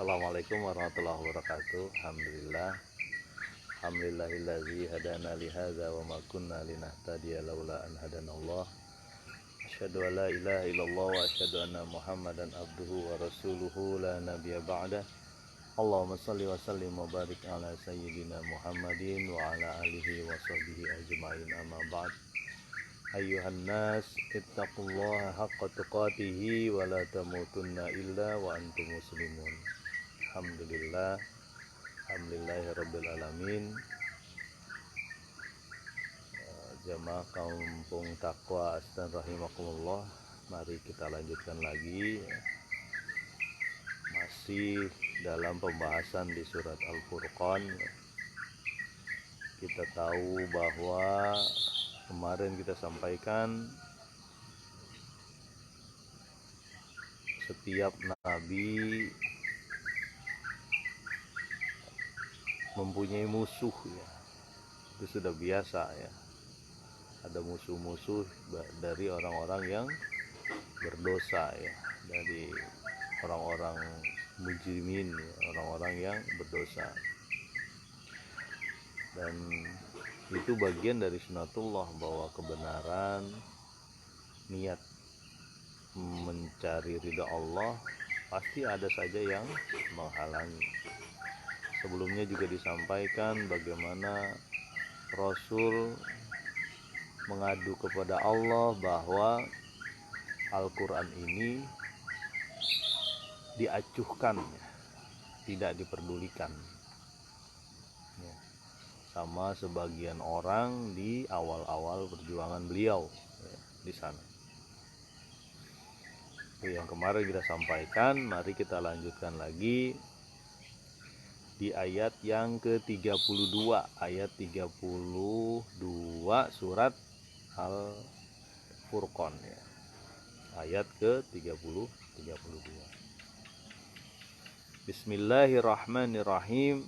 Assalamualaikum warahmatullahi wabarakatuh. Alhamdulillahillazi hadana li hadza wa ma kunna linahtadiya laula an hadanallah. Asyhadu an la ilaha illallah wa asyhadu anna Muhammadan abduhu wa rasuluhu la nabiyya ba'da. Allahumma shalli wa sallim wa barik ala sayyidina Muhammadin wa ala alihi wa sahbihi ajma'in, amma ba'd. Ayyuhan nas ittaqullaha haqqa tuqatihi wa la tamutunna illa wa antum muslimun. Alhamdulillahirabbil alamin. Jamaah kampung takwa astan rahimakumullah, mari kita lanjutkan lagi, masih dalam pembahasan di surat Al-Furqan. Kita tahu bahwa kemarin kita sampaikan setiap nabi mempunyai musuh, ya. Itu sudah biasa, ya. Ada musuh-musuh dari orang-orang yang berdosa, ya, dari orang-orang mujrimin, ya, orang-orang yang berdosa. Dan itu bagian dari sunatullah, bahwa kebenaran, niat mencari ridha Allah, pasti ada saja yang menghalangi. Sebelumnya juga disampaikan bagaimana Rasul mengadu kepada Allah bahwa Al-Quran ini diacuhkan, ya, tidak diperdulikan, ya, sama sebagian orang di awal-awal perjuangan beliau, ya, di sana. Itu yang kemarin kita sampaikan. Mari kita lanjutkan lagi di ayat yang ke-32, ayat 32 surat Al-Furqan, ya. Ayat ke-32. Bismillahirrahmanirrahim.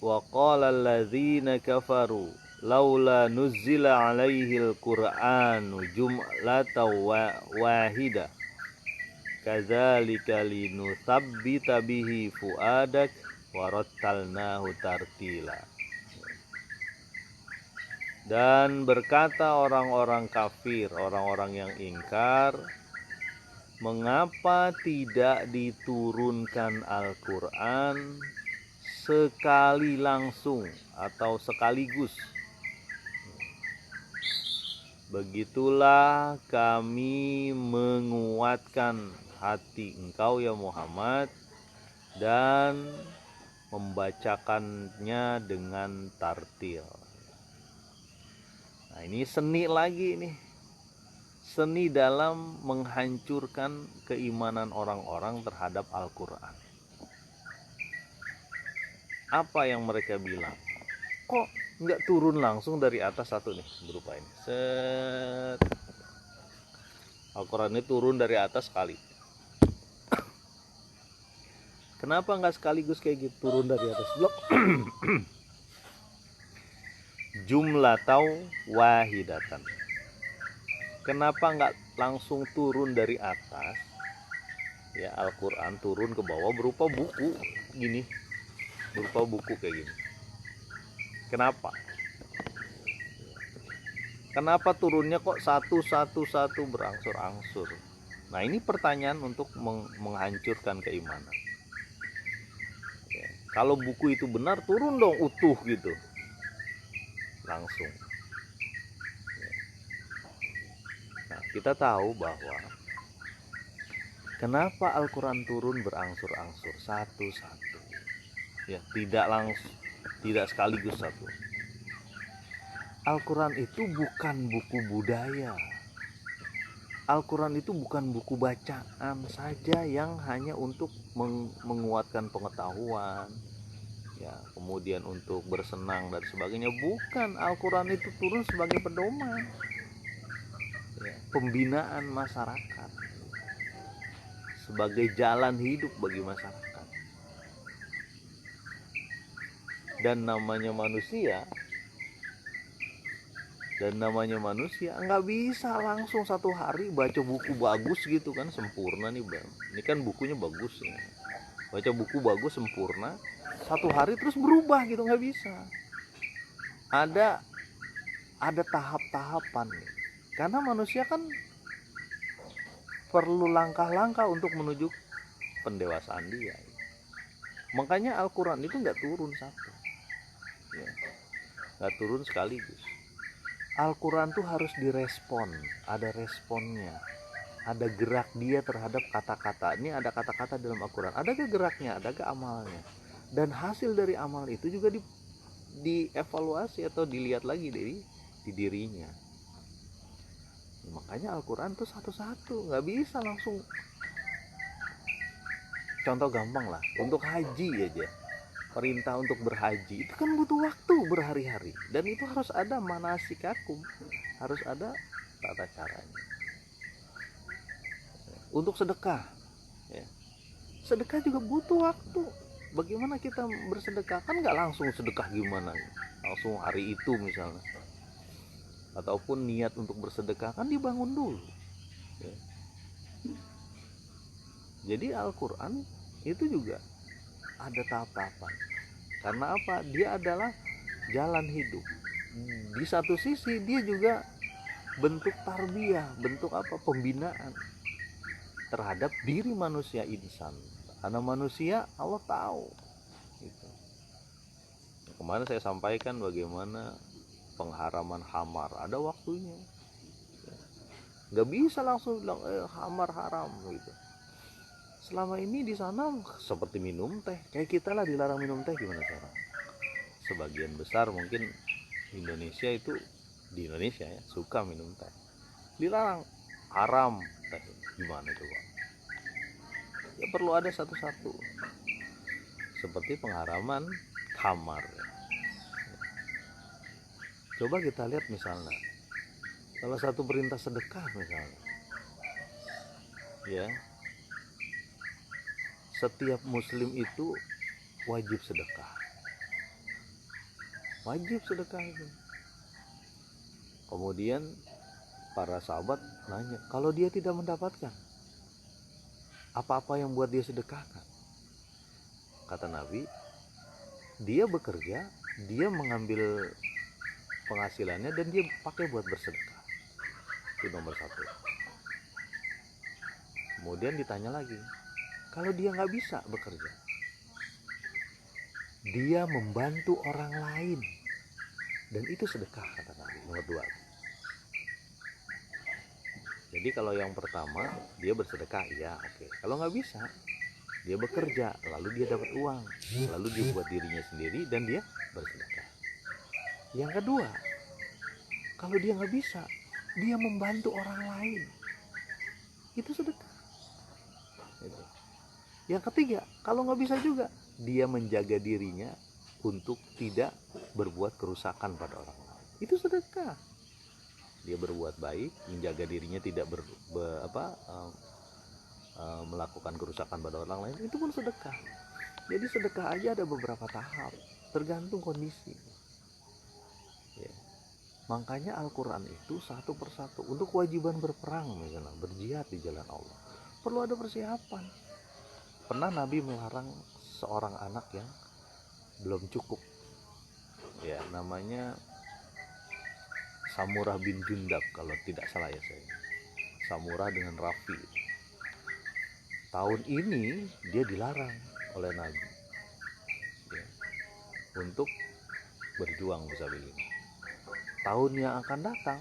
Wa qala alladzina kafaru laula nuzzila alaihil qur'anu jumlatan wahidah kadzalika linutsabbita bihi fuadak warattalnahu tartila. Dan berkata orang-orang kafir, orang-orang yang ingkar, mengapa tidak diturunkan Al-Quran sekali langsung atau sekaligus? Begitulah kami menguatkan hati engkau ya Muhammad dan membacakannya dengan tartil. Nah, ini seni lagi nih. Seni dalam menghancurkan keimanan orang-orang terhadap Al-Quran. Apa yang mereka bilang? Kok nggak turun langsung dari atas satu nih, berupa ini. Set. Al-Quran ini turun dari atas sekali. Kenapa nggak sekaligus kayak gitu, turun dari atas blok? Jumlatau wahidatan. Kenapa nggak langsung turun dari atas? Ya, Al-Quran turun ke bawah berupa buku gini, berupa buku kayak gini. Kenapa? Kenapa turunnya kok satu berangsur-angsur? Nah, ini pertanyaan untuk menghancurkan keimanan. Ya, kalau buku itu benar, turun dong utuh gitu, langsung. Ya. Nah, kita tahu bahwa kenapa Al-Quran turun berangsur-angsur, satu-satu. Ya, tidak langsung, tidak sekaligus satu. Al-Quran itu bukan buku budaya. Al-Quran itu bukan buku bacaan saja yang hanya untuk menguatkan pengetahuan, ya, kemudian untuk bersenang dan sebagainya. Bukan, Al-Quran itu turun sebagai pedoman, ya, pembinaan masyarakat, sebagai jalan hidup bagi masyarakat. Dan namanya manusia Dan namanya manusia nggak bisa langsung satu hari baca buku bagus gitu kan sempurna nih Bang. Ini kan bukunya bagus ya. Baca buku bagus sempurna satu hari terus berubah gitu, nggak bisa. Ada tahap-tahapan. Karena manusia kan perlu langkah-langkah untuk menuju pendewasaan dia. Makanya Al-Quran itu nggak turun satu ya, nggak turun sekaligus. Al-Quran tuh harus direspon, ada responnya, ada gerak dia terhadap kata-kata. Ini ada kata-kata dalam Al-Quran, ada ke geraknya, ada ke amalnya, dan hasil dari amal itu juga dievaluasi atau dilihat lagi di dirinya. Makanya Al-Quran tuh satu-satu, nggak bisa langsung. Contoh gampang lah, untuk haji aja, perintah untuk berhaji itu kan butuh waktu berhari-hari, dan itu harus ada manasikakum, harus ada tata caranya. Untuk sedekah ya, sedekah juga butuh waktu. Bagaimana kita bersedekah, kan nggak langsung sedekah gimana langsung hari itu misalnya, ataupun niat untuk bersedekah kan dibangun dulu ya. Jadi Al-Quran itu juga ada tahap-tahapan. Karena apa? Dia adalah jalan hidup. Di satu sisi dia juga bentuk tarbiyah, bentuk apa? Pembinaan terhadap diri manusia insan. Karena manusia Allah tahu. Gitu. Kemarin saya sampaikan bagaimana pengharaman khamar, ada waktunya. Gak bisa langsung bilang khamar haram gitu. Selama ini di sana seperti minum teh, kayak kita lah dilarang minum teh, gimana cara? Sebagian besar mungkin Indonesia itu, di Indonesia ya, suka minum teh, dilarang haram teh, gimana coba? Ya perlu ada satu-satu, seperti pengharaman khamar ya. Coba kita lihat misalnya salah satu perintah sedekah misalnya ya, setiap muslim itu wajib sedekah. Wajib sedekah itu. Kemudian para sahabat nanya, kalau dia tidak mendapatkan apa-apa yang buat dia sedekahkan? Kata Nabi, dia bekerja, dia mengambil penghasilannya dan dia pakai buat bersedekah. Itu nomor satu. Kemudian ditanya lagi, kalau dia nggak bisa bekerja, dia membantu orang lain, dan itu sedekah, kata Nabi. Nomor dua. Jadi kalau yang pertama dia bersedekah, ya oke. Kalau nggak bisa, dia bekerja, lalu dia dapat uang, lalu dia buat dirinya sendiri dan dia bersedekah. Yang kedua, kalau dia nggak bisa, dia membantu orang lain, itu sedekah. Gitu. Yang ketiga, kalau nggak bisa juga, dia menjaga dirinya untuk tidak berbuat kerusakan pada orang lain, itu sedekah. Dia berbuat baik, menjaga dirinya tidak melakukan kerusakan pada orang lain, itu pun sedekah. Jadi sedekah aja ada beberapa tahap, tergantung kondisi ya. Makanya Al-Quran itu satu persatu. Untuk kewajiban berperang misalnya, berjihad di jalan Allah, perlu ada persiapan. Pernah Nabi melarang seorang anak yang belum cukup ya, namanya Samurah bin Jundab kalau tidak salah ya saya. Samurah dengan Rafi. Tahun ini dia dilarang oleh Nabi ya, untuk berjuang fisabilillah. Tahun yang akan datang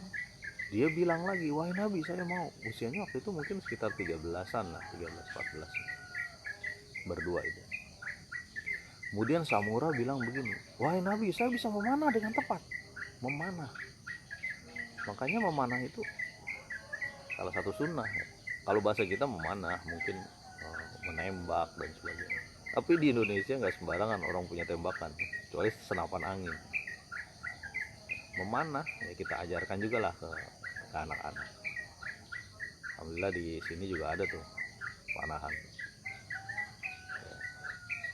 dia bilang lagi, wahai Nabi, saya mau. Usianya waktu itu mungkin sekitar 13-an lah, 13-14 berdua itu. Kemudian Samurah bilang begini, wahai Nabi, saya bisa memanah dengan tepat. Memanah, makanya memanah itu salah satu sunnah ya. Kalau bahasa kita memanah mungkin menembak dan sebagainya. Tapi di Indonesia nggak sembarangan orang punya tembakan, kecuali senapan angin. Memanah ya kita ajarkan juga lah ke anak-anak. Alhamdulillah di sini juga ada tuh panahan.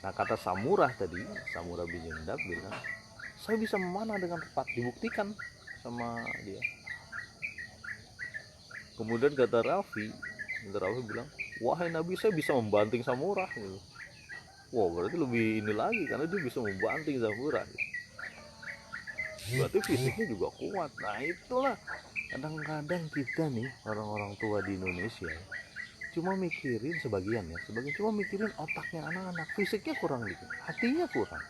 Nah kata Samurah tadi, Samurah bin Jundab bilang, saya bisa memanah dengan tepat, dibuktikan sama dia. Kemudian kata Rafi bilang, wahai Nabi, saya bisa membanting Samurah gitu. Wow, berarti lebih ini lagi karena dia bisa membanting Samurah gitu. Berarti fisiknya juga kuat. Nah itulah kadang-kadang kita nih orang-orang tua di Indonesia cuma mikirin sebagian cuma mikirin otaknya anak-anak, fisiknya kurang dikit, hatinya kurang.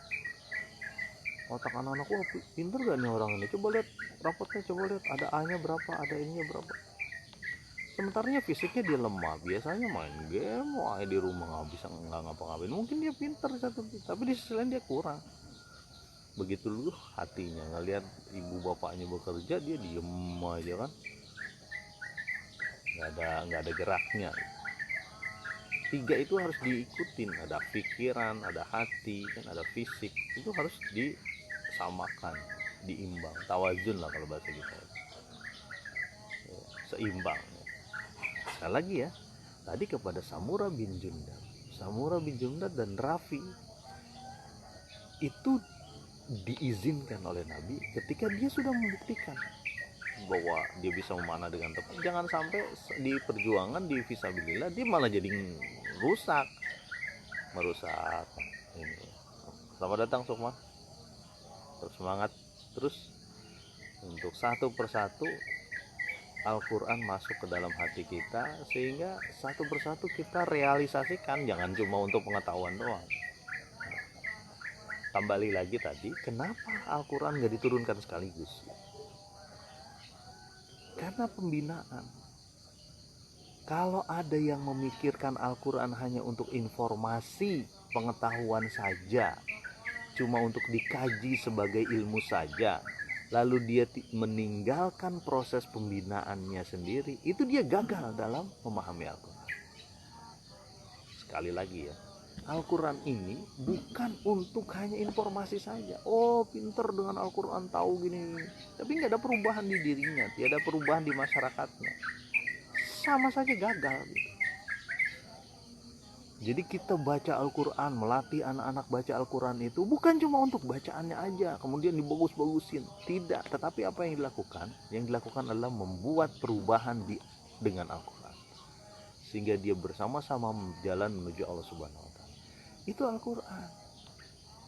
Otak anak-anak, wah pinter gak nih orang ini, coba lihat rapotnya, coba lihat ada A-nya berapa, ada I-nya berapa. Sementaranya fisiknya dia lemah, biasanya main game, wah di rumah nggak bisa nggak ngapa-ngapain. Mungkin dia pinter satu, tapi di sisi lain dia kurang. Begitu lu hatinya ngelihat ibu bapaknya bekerja, dia diem aja kan, nggak ada geraknya. Tiga itu harus diikutin, ada pikiran, ada hati, kan ada fisik, itu harus disamakan, diimbang, tawazun lah kalau bahasa kita, seimbang. Sekali lagi ya, tadi kepada Samurah bin Jundab dan Rafi itu diizinkan oleh Nabi ketika dia sudah membuktikan bahwa dia bisa memanah dengan tepat. Jangan sampai di perjuangan di fisabilillah dia malah jadi merusak ini. Selamat datang Sukma, terus semangat terus untuk satu persatu Al-Quran masuk ke dalam hati kita, sehingga satu persatu kita realisasikan, jangan cuma untuk pengetahuan doang. Kembali lagi tadi, kenapa Al-Quran gak diturunkan sekaligus? Karena pembinaan. Kalau ada yang memikirkan Al-Quran hanya untuk informasi, pengetahuan saja, cuma untuk dikaji sebagai ilmu saja, lalu dia meninggalkan proses pembinaannya sendiri, itu dia gagal dalam memahami Al-Quran. Sekali lagi ya, Al-Quran ini bukan untuk hanya informasi saja. Oh pinter dengan Al-Quran, tahu gini, tapi nggak ada perubahan di dirinya, tidak ada perubahan di masyarakatnya, sama saja gagal gitu. Jadi kita baca Al-Quran, melatih anak-anak baca Al-Quran itu bukan cuma untuk bacaannya aja kemudian dibagus-bagusin, tidak. Tetapi apa yang dilakukan? Yang dilakukan adalah membuat perubahan dengan Al-Quran, sehingga dia bersama-sama jalan menuju Allah Subhanahu Wa Taala. Itu Al-Quran.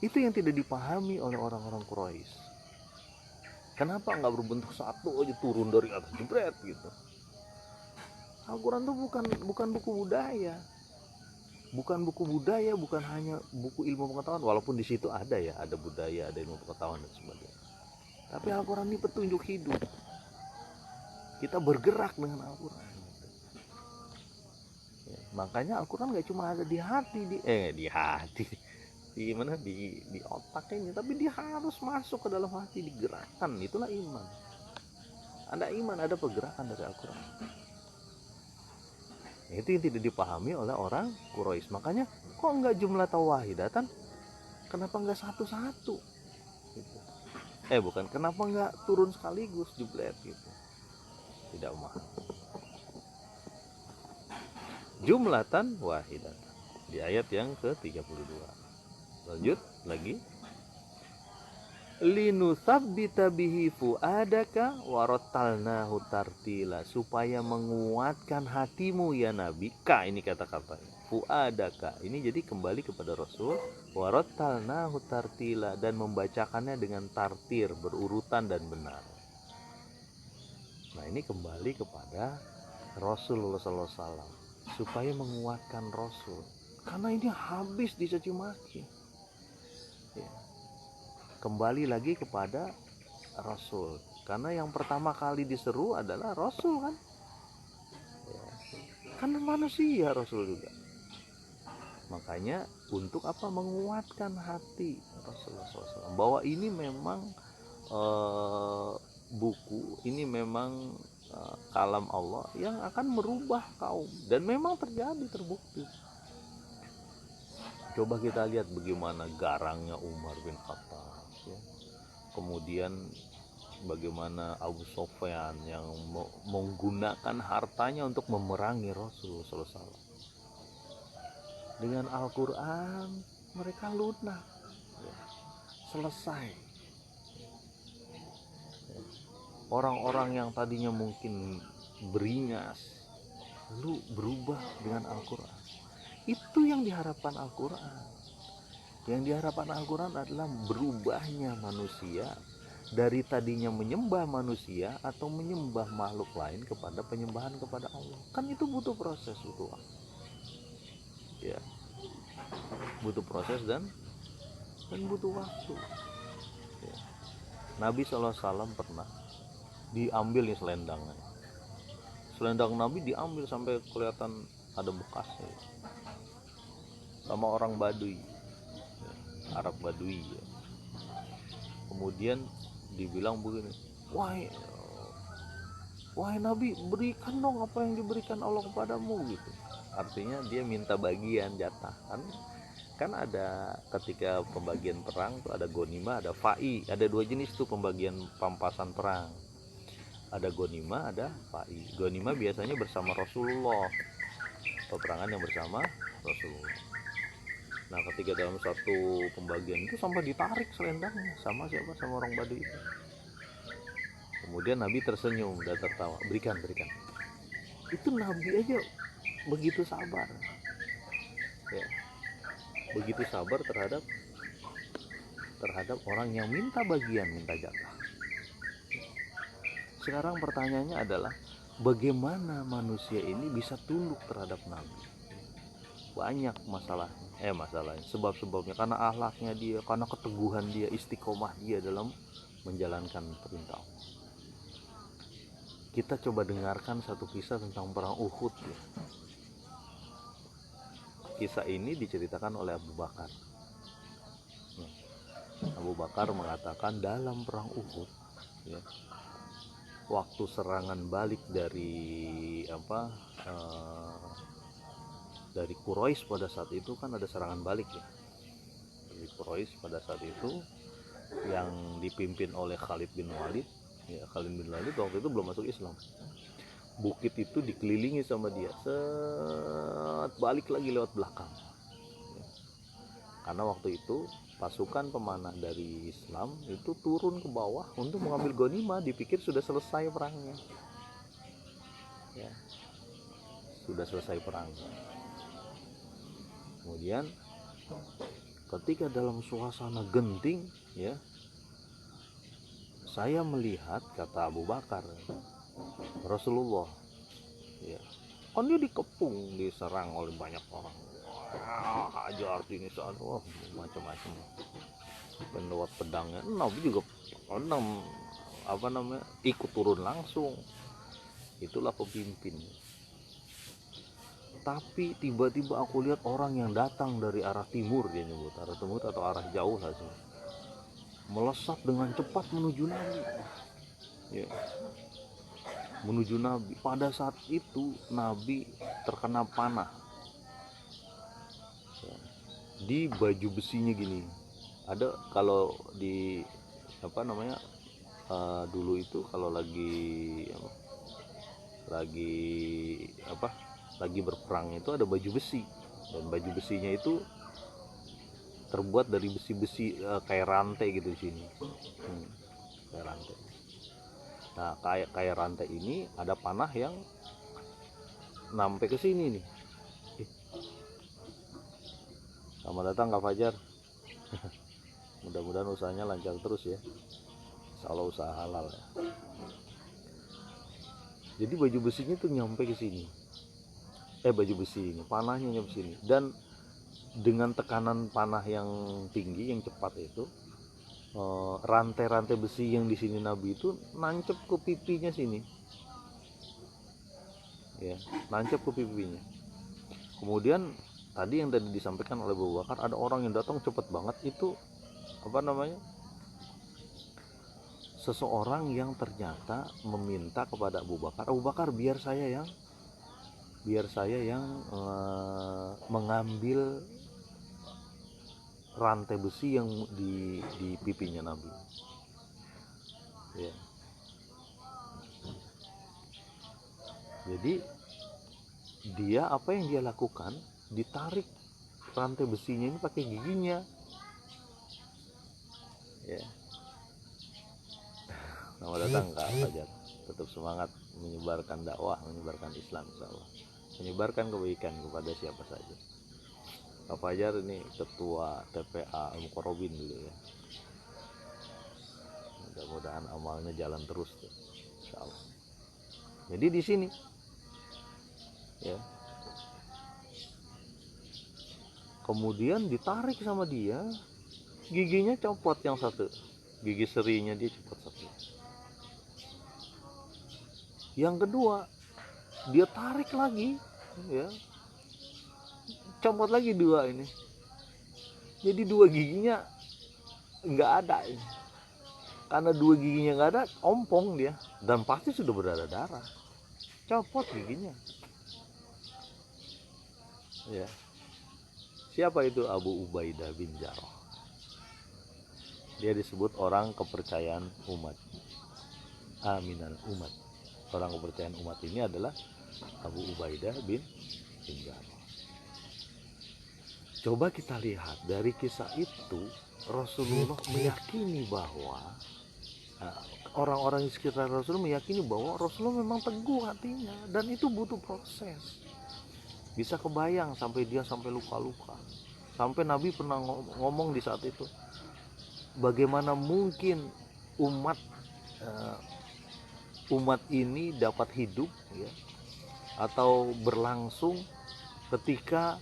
Itu yang tidak dipahami oleh orang-orang Quraisy. Kenapa nggak berbentuk satu aja turun dari atas jebret gitu? Al-Quran itu bukan buku budaya. Bukan buku budaya, bukan hanya buku ilmu pengetahuan, walaupun di situ ada ya, ada budaya, ada ilmu pengetahuan dan sebagainya. Tapi Al-Quran ini petunjuk hidup. Kita bergerak dengan Al-Quran. Ya, makanya Al-Quran gak cuma ada di hati, di otak ini, tapi dia harus masuk ke dalam hati, digerakkan. Itulah iman. Ada iman, ada pergerakan dari Al-Quran. Itu yang tidak dipahami oleh orang Quraisy. Makanya kok enggak jumlah tawahidatan, kenapa enggak satu-satu gitu. Bukan, kenapa enggak turun sekaligus jeblet gitu, tidak memahami. Jumlatan wahidatan di ayat yang ke-32. Lanjut lagi, linusabbita bihi fuadaka warattalnahu tartila, supaya menguatkan hatimu ya Nabi. Ini kata-katanya fuadaka ini jadi kembali kepada Rasul, warattalnahu tartila, dan membacakannya dengan tartir, berurutan dan benar. Nah ini kembali kepada Rasulullah SAW, supaya menguatkan Rasul, karena ini habis dicaci maki ya. Kembali lagi kepada Rasul, karena yang pertama kali diseru adalah Rasul kan ya. Karena manusia Rasul juga. Makanya untuk apa? Menguatkan hati Rasulullah SAW bahwa ini memang buku ini memang kalam Allah yang akan merubah kaum, dan memang terjadi, terbukti. Coba kita lihat bagaimana garangnya Umar bin Khattab ya. Kemudian bagaimana Abu Sufyan yang menggunakan hartanya untuk memerangi Rasul SAW. Dengan Al-Quran mereka lunak ya. Selesai ya. Orang-orang yang tadinya mungkin beringas lalu berubah dengan Al-Quran. Itu yang diharapkan Al-Quran. Yang diharapkan Al-Quran adalah berubahnya manusia dari tadinya menyembah manusia atau menyembah makhluk lain kepada penyembahan kepada Allah. Kan itu butuh proses, butuh waktu. Ya, butuh proses dan butuh waktu. Ya. Nabi SAW pernah diambil nih selendangnya. Selendang Nabi diambil sampai kelihatan ada bekasnya sama orang Baduy, ya, Arab Baduy. Ya. Kemudian dibilang begini, wahai Nabi, berikan dong apa yang diberikan Allah kepadamu gitu. Artinya dia minta bagian jatah kan ada ketika pembagian perang tuh ada gonima, ada fa'i, ada dua jenis tuh pembagian pampasan perang. Ada gonima, ada fa'i. Gonima biasanya bersama Rasulullah, peperangan yang bersama Rasulullah. Nah ketika dalam satu pembagian itu sampai ditarik selendangnya sama siapa, sama orang Baduy itu. Kemudian Nabi tersenyum dan tertawa, berikan. Itu Nabi aja begitu sabar, ya, begitu sabar terhadap orang yang minta bagian, minta jatah. Sekarang pertanyaannya adalah bagaimana manusia ini bisa tunduk terhadap Nabi? Banyak masalahnya, sebab-sebabnya karena akhlaknya dia, karena keteguhan dia, istiqomah dia dalam menjalankan perintah Allah. Kita coba dengarkan satu kisah tentang perang Uhud ya. Kisah ini diceritakan oleh Abu Bakar. Abu Bakar mengatakan dalam perang Uhud ya, waktu serangan balik dari dari Quraisy pada saat itu kan ada serangan balik ya. Dari Quraisy pada saat itu yang dipimpin oleh Khalid bin Walid. Ya, Khalid bin Walid waktu itu belum masuk Islam. Bukit itu dikelilingi sama dia, balik lagi lewat belakang. Ya. Karena waktu itu pasukan pemanah dari Islam itu turun ke bawah untuk mengambil ghanimah, dipikir sudah selesai perangnya. Ya. Sudah selesai perangnya. Kemudian ketika dalam suasana genting ya, saya melihat, kata Abu Bakar, Rasulullah ya, kan dia dikepung, diserang oleh banyak orang, ajar ini sana, macam-macam, lewat pedangnya. Nabi juga ikut turun langsung. Itulah pemimpin. Tapi tiba-tiba aku lihat orang yang datang dari arah timur, dia nyebut arah timur atau arah jauh lah sih, melesat dengan cepat menuju Nabi ya, menuju Nabi. Pada saat itu Nabi terkena panah ya, di baju besinya gini. Ada kalau di dulu itu kalau lagi berperang itu ada baju besi, dan baju besinya itu terbuat dari besi-besi kayak rantai gitu di sini. Kayak rantai. Nah, kayak rantai ini ada panah yang sampai ke sini nih. Selamat datang Kak Fajar. Mudah-mudahan usahanya lancar terus ya. Insyaallah usaha halal ya. Jadi baju besinya tuh nyampe ke sini. Baju besi ini, panahnya nyampe sini, dan dengan tekanan panah yang tinggi, yang cepat itu, rantai-rantai besi yang di sini Nabi itu nancep ke pipinya sini, ya, nancep ke pipinya. Kemudian tadi yang tadi disampaikan oleh Abu Bakar, ada orang yang datang cepat banget itu, seseorang yang ternyata meminta kepada Abu Bakar, biar saya yang mengambil rantai besi yang di pipinya Nabi ya. Jadi dia, apa yang dia lakukan, ditarik rantai besinya ini pakai giginya ya. Selamat datang Kak Fajar. Tetap semangat menyebarkan dakwah, menyebarkan Islam insyaallah. Menyebarkan kebaikan kepada siapa saja. Kak Fajar ini ketua TPA Al-Muqarrabin dulu ya. Mudah-mudahan amalnya jalan terus tuh, insyaallah. Jadi di sini ya. Kemudian ditarik sama dia, giginya copot yang satu. Gigi serinya dia copot satu. Yang kedua, dia tarik lagi ya. Copot lagi dua ini. Jadi dua giginya nggak ada ini. Karena dua giginya nggak ada, ompong dia dan pasti sudah berdarah-darah. Copot giginya. Ya. Siapa itu? Abu Ubaidah bin Jarrah. Dia disebut orang kepercayaan umat. Aminal umat. Orang kepercayaan umat ini adalah Abu Ubaidah bin Jarrah. Coba kita lihat dari kisah itu, Rasulullah meyakini bahwa orang-orang di sekitar Rasulullah meyakini bahwa Rasulullah memang teguh hatinya dan itu butuh proses. Bisa kebayang sampai dia sampai luka-luka. Sampai Nabi pernah ngomong di saat itu, bagaimana mungkin umat ini dapat hidup ya, atau berlangsung ketika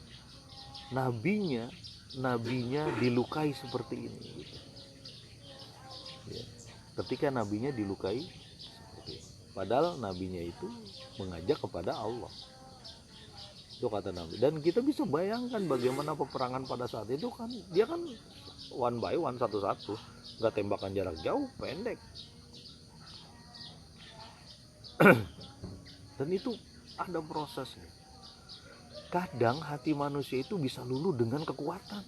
nabinya dilukai seperti ini gitu. Ya, ketika nabinya dilukai seperti ini. Padahal nabinya itu mengajak kepada Allah. Itu kata Nabi. Dan kita bisa bayangkan bagaimana peperangan pada saat itu kan, dia kan one by one, satu-satu, nggak tembakan jarak jauh, pendek. Dan itu ada prosesnya. Kadang hati manusia itu bisa luluh dengan kekuatan.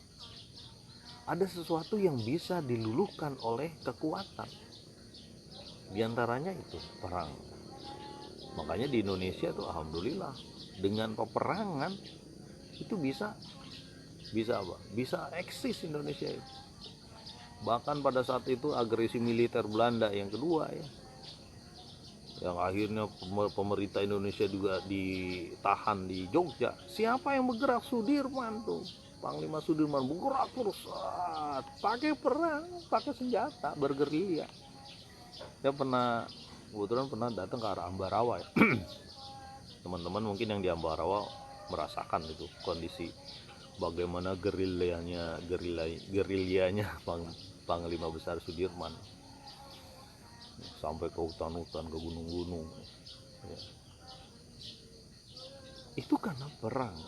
Ada sesuatu yang bisa diluluhkan oleh kekuatan. Di antaranya itu perang. Makanya di Indonesia tuh alhamdulillah dengan peperangan itu bisa apa? Bisa eksis Indonesia itu. Bahkan pada saat itu agresi militer Belanda yang kedua ya, yang akhirnya pemerintah Indonesia juga ditahan di Jogja. Siapa yang bergerak? Sudirman tuh, Panglima Sudirman bergerak terus, pakai perang, pakai senjata, bergerilya. Saya kebetulan pernah datang ke arah Ambarawa ya. Teman-teman mungkin yang di Ambarawa merasakan itu kondisi bagaimana gerilyanya Panglima Besar Sudirman sampai ke hutan-hutan, ke gunung-gunung ya. Itu karena perang,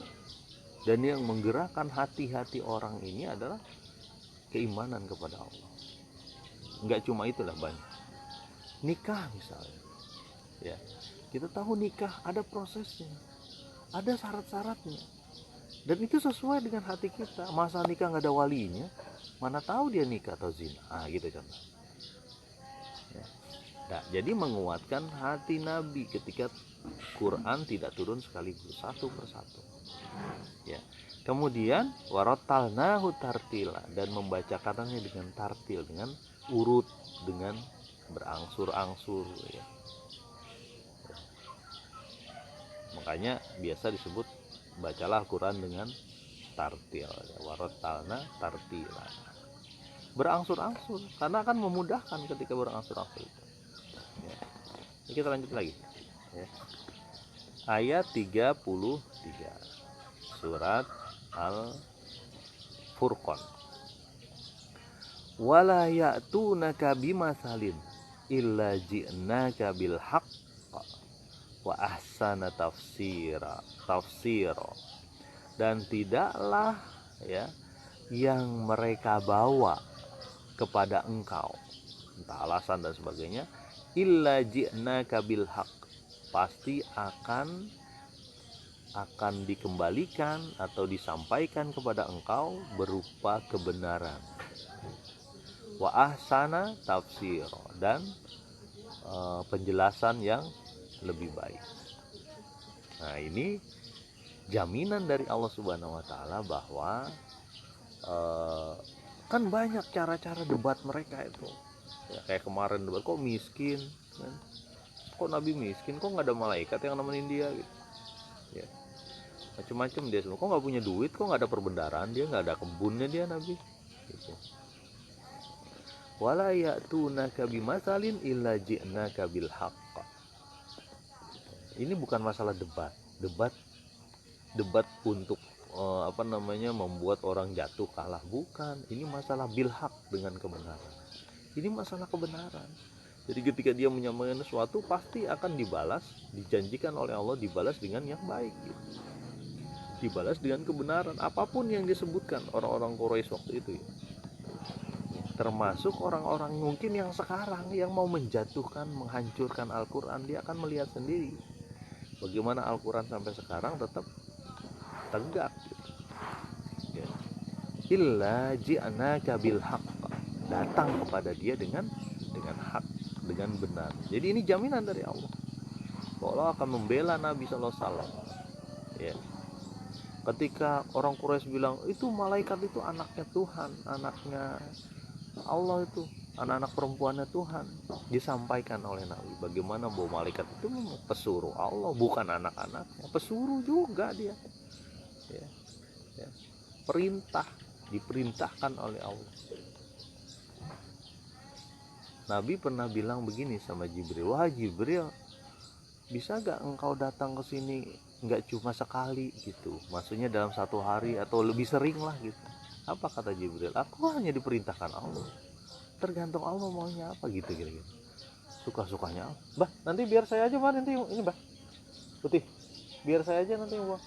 dan yang menggerakkan hati-hati orang ini adalah keimanan kepada Allah. Enggak cuma itulah, banyak nikah misalnya ya. Kita tahu nikah ada prosesnya, ada syarat-syaratnya, dan itu sesuai dengan hati kita. Masa nikah nggak ada walinya, mana tahu dia nikah atau zina, gitu contoh ya. Nah, jadi menguatkan hati Nabi ketika Quran tidak turun sekaligus, satu persatu ya. Kemudian warotalnahu tartila, dan membacakannya dengan tartil, dengan urut, dengan berangsur-angsur ya. Makanya biasa disebut bacalah Quran dengan tartil ya, warotalna tartila, berangsur-angsur, karena akan memudahkan ketika berangsur-angsur itu ya. Ini kita lanjut lagi ya. Ayat 33 surat Al-Furqan. Wala ya'tunaka bimatsalin illa ji'naka bil haqq wa ahsana tafsira, dan tidaklah ya yang mereka bawa kepada engkau, entah alasan dan sebagainya, illa ji'naka bil haqq, pasti akan dikembalikan atau disampaikan kepada engkau berupa kebenaran. Wa ahsana tafsira, dan penjelasan yang lebih baik. Nah, ini jaminan dari Allah Subhanahu wa taala bahwa kan banyak cara-cara debat mereka itu. Ya, kayak kemarin debat, kok miskin kan? Kok Nabi miskin, kok nggak ada malaikat yang nemenin dia gitu ya, macam-macam dia semua. Kok nggak punya duit, kok nggak ada perbendaharaan, dia nggak ada kebunnya dia Nabi gitu. Wala ya'tunaka bimasalin illa ji'naka bil haqq. Ini bukan masalah debat untuk membuat orang jatuh kalah, bukan. Ini masalah bil haq, dengan kebenaran. Ini masalah kebenaran. Jadi ketika dia menyampaikan sesuatu pasti akan dibalas, dijanjikan oleh Allah dibalas dengan yang baik gitu. Dibalas dengan kebenaran apapun yang disebutkan orang-orang Quraisy waktu itu ya. Termasuk orang-orang mungkin yang sekarang yang mau menjatuhkan, menghancurkan Al-Quran, dia akan melihat sendiri bagaimana Al-Quran sampai sekarang tetap tegak gitu. Ya. Illa ji'naka bil haqq, datang kepada dia dengan hak, dengan benar. Jadi ini jaminan dari Allah, Allah akan membela Nabi SAW ya. Ketika orang Quraisy bilang itu malaikat itu anaknya Tuhan, anaknya Allah, itu anak-anak perempuannya Tuhan, disampaikan oleh Nabi bagaimana bahwa malaikat itu pesuruh Allah, bukan anak-anaknya, pesuruh juga dia ya, ya. Perintah, diperintahkan oleh Allah. Nabi pernah bilang begini sama Jibril, wah Jibril, bisa gak engkau datang ke sini nggak cuma sekali gitu, maksudnya dalam satu hari atau lebih sering lah gitu. Apa kata Jibril? Aku hanya diperintahkan Allah, tergantung Allah maunya apa gitu kira-kira, suka-sukanya. Bah, nanti biar saya aja Bah, nanti ini Bah putih, biar saya aja nanti yang buang,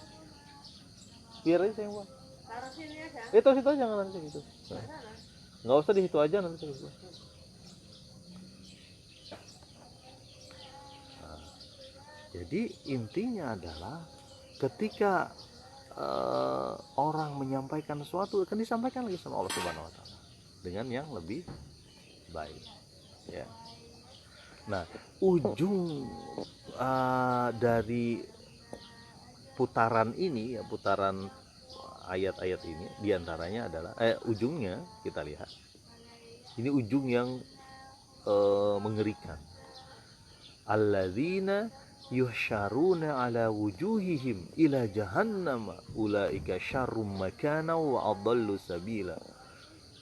biar aja saya yang buang. Taruh sini aja. Itu situ aja, jangan nanti gitu. Nggak usah di situ aja nanti gitu. Jadi intinya adalah ketika orang menyampaikan sesuatu akan disampaikan lagi sama Allah Subhanahu Wa Taala dengan yang lebih baik. Ya. Nah, ujung dari putaran ini ya, putaran ayat-ayat ini diantaranya adalah ujungnya kita lihat. Ini ujung yang mengerikan. Alladzina yuhsyaruna ala wujuhihim ila jahannam ulaika syarrum makana wa adallu sabila.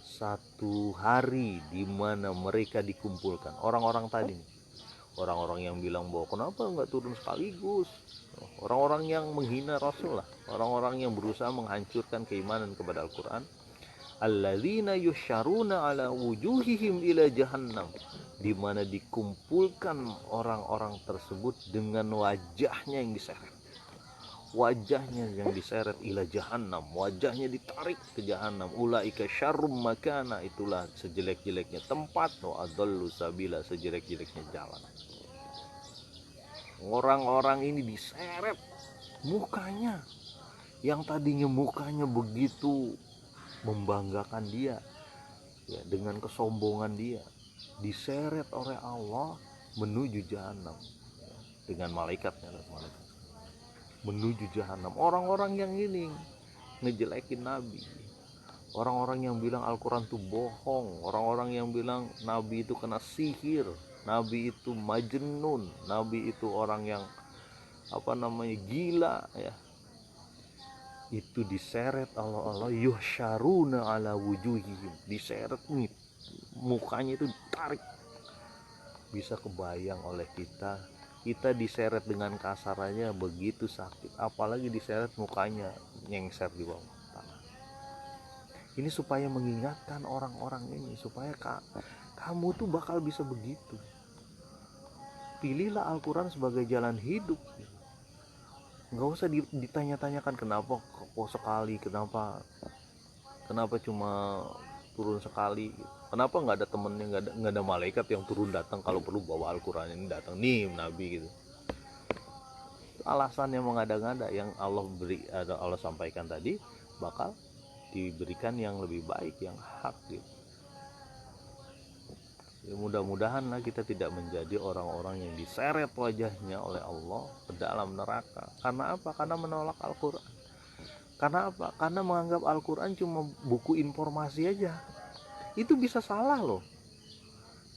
Satu hari di mana mereka dikumpulkan orang-orang tadi, orang-orang yang bilang bahwa kenapa nggak turun sekaligus, orang-orang yang menghina Rasul lah, orang-orang yang berusaha menghancurkan keimanan kepada Al-Quran. Alladzina yusyaruna ala wujuhihim ila jahannam, di mana dikumpulkan orang-orang tersebut dengan wajahnya yang diseret, wajahnya yang diseret ila jahannam, wajahnya ditarik ke jahannam. Ulaika syarrum makana, itulah sejelek-jeleknya tempat, wa adallu sabila, sejelek-jeleknya jalan. Orang-orang ini diseret mukanya, yang tadinya mukanya begitu membanggakan dia ya, dengan kesombongan dia, diseret oleh Allah menuju jahanam ya, dengan malaikatnya, menuju jahanam. Orang-orang yang ini ngejelekin Nabi, orang-orang yang bilang Al-Quran itu bohong, orang-orang yang bilang Nabi itu kena sihir, Nabi itu majnun, Nabi itu orang yang gila ya, itu diseret Allah yuhsyaruna ala wujuhihim, diseret nih, mukanya itu tarik. Bisa kebayang oleh kita diseret dengan kasarannya begitu sakit, apalagi diseret mukanya nyengser di bawah tanah. Ini supaya mengingatkan orang-orang ini, supaya kamu tuh bakal bisa begitu. Pilihlah Al-Quran sebagai jalan hidup. Nggak usah ditanya-tanyakan kenapa kok sekali, kenapa cuma turun sekali, kenapa nggak ada temennya, nggak ada malaikat yang turun datang kalau perlu bawa Al-Quran ini datang nih Nabi gitu. Alasan yang mengada-ngada, yang Allah sampaikan tadi bakal diberikan yang lebih baik, yang hak gitu. Ya, mudah-mudahanlah kita tidak menjadi orang-orang yang diseret wajahnya oleh Allah ke dalam neraka. Karena apa? Karena menolak Al-Quran. Karena apa? Karena menganggap Al-Quran cuma buku informasi aja. Itu bisa salah loh.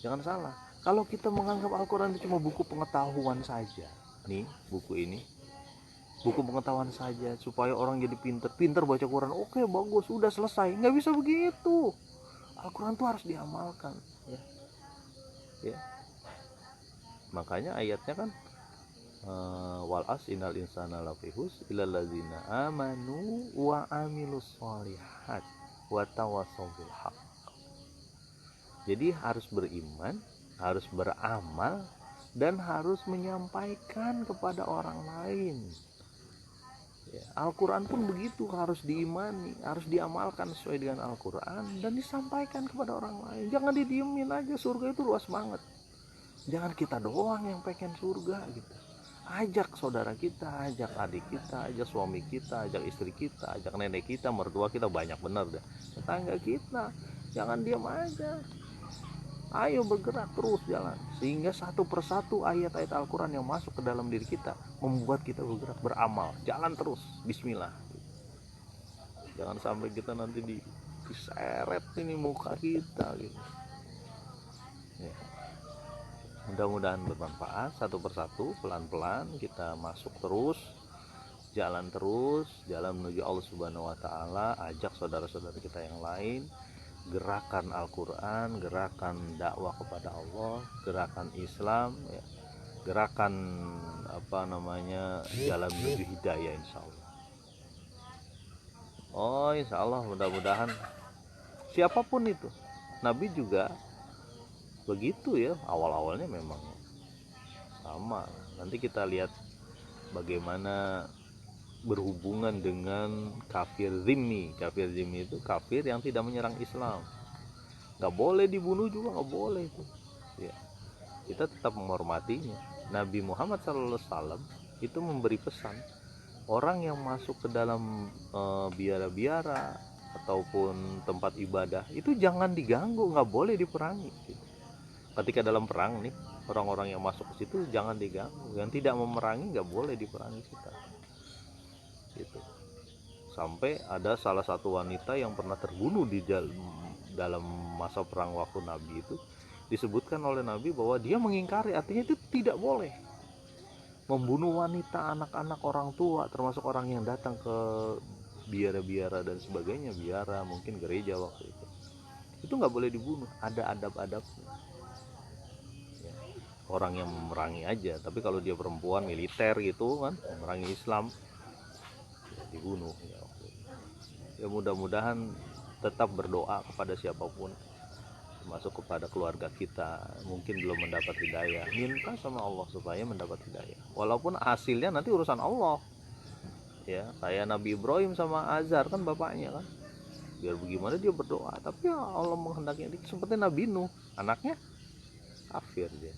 Jangan salah. Kalau kita menganggap Al-Quran itu cuma buku pengetahuan saja, nih buku ini, buku pengetahuan saja supaya orang jadi pinter baca Quran, oke bagus, udah selesai. Nggak bisa begitu. Al-Quran itu harus diamalkan, ya. Ya. Makanya ayatnya kan wal as innal insana lafi husr illal ladzina amanu wa amilus sholihat wa tawassaw bil haqq. Jadi harus beriman, harus beramal, dan harus menyampaikan kepada orang lain. Ya, Al-Quran pun begitu, harus diimani, harus diamalkan sesuai dengan Al-Quran dan disampaikan kepada orang lain. Jangan didiemin aja, surga itu luas banget. Jangan kita doang yang pengen surga gitu. Ajak saudara kita, ajak adik kita, ajak suami kita, ajak istri kita, ajak nenek kita, mertua kita, banyak bener deh, tetangga kita. Jangan diam aja. Ayo bergerak terus jalan, sehingga satu persatu ayat-ayat Al-Quran yang masuk ke dalam diri kita membuat kita bergerak, beramal, jalan terus, bismillah. Jangan sampai kita nanti diseret ini muka kita gitu. Ya. Mudah-mudahan bermanfaat. Satu persatu, pelan-pelan kita masuk terus, jalan menuju Allah Subhanahu Wa Taala. Ajak saudara-saudara kita yang lain. Gerakan Al-Quran, gerakan dakwah kepada Allah, gerakan Islam, ya. Gerakan jalan menuju hidayah, insya Allah. Insya Allah, mudah-mudahan siapapun itu, Nabi juga begitu ya, awal-awalnya memang sama. Nanti kita lihat bagaimana berhubungan dengan kafir zimmi. Kafir zimmi itu kafir yang tidak menyerang Islam, nggak boleh dibunuh juga, nggak boleh itu ya. Kita tetap menghormatinya. Nabi Muhammad SAW itu memberi pesan, orang yang masuk ke dalam biara-biara ataupun tempat ibadah itu jangan diganggu, nggak boleh diperangi gitu. Ketika dalam perang nih, orang-orang yang masuk ke situ jangan diganggu, yang tidak memerangi nggak boleh diperangi kita gitu. Sampai ada salah satu wanita yang pernah terbunuh di dalam masa perang waktu Nabi itu, disebutkan oleh Nabi bahwa dia mengingkari, artinya itu tidak boleh membunuh wanita, anak-anak, orang tua, termasuk orang yang datang ke biara-biara dan sebagainya, biara mungkin gereja waktu itu nggak boleh dibunuh, ada adab-adabnya ya. Orang yang memerangi aja, tapi kalau dia perempuan militer gitu kan, memerangi Islam, dibunuh ya. Mudah-mudahan tetap berdoa kepada siapapun, termasuk kepada keluarga kita, mungkin belum mendapat hidayah, minta sama Allah supaya mendapat hidayah, walaupun hasilnya nanti urusan Allah ya. Kayak Nabi Ibrahim sama Azar kan bapaknya kan, biar bagaimana dia berdoa, tapi ya Allah menghendaki. Seperti Nabi Nuh, anaknya kafir dia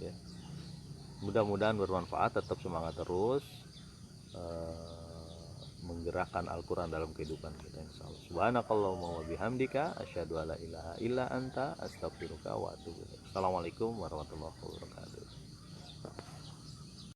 ya. Mudah-mudahan bermanfaat, tetap semangat terus menggerakkan Al-Quran dalam kehidupan kita, insyaallah. Subhanakallahumma wa bihamdika asyhadu alla ilaha illa anta astaghfiruka wa atubu ilaik. Assalamualaikum warahmatullahi wabarakatuh.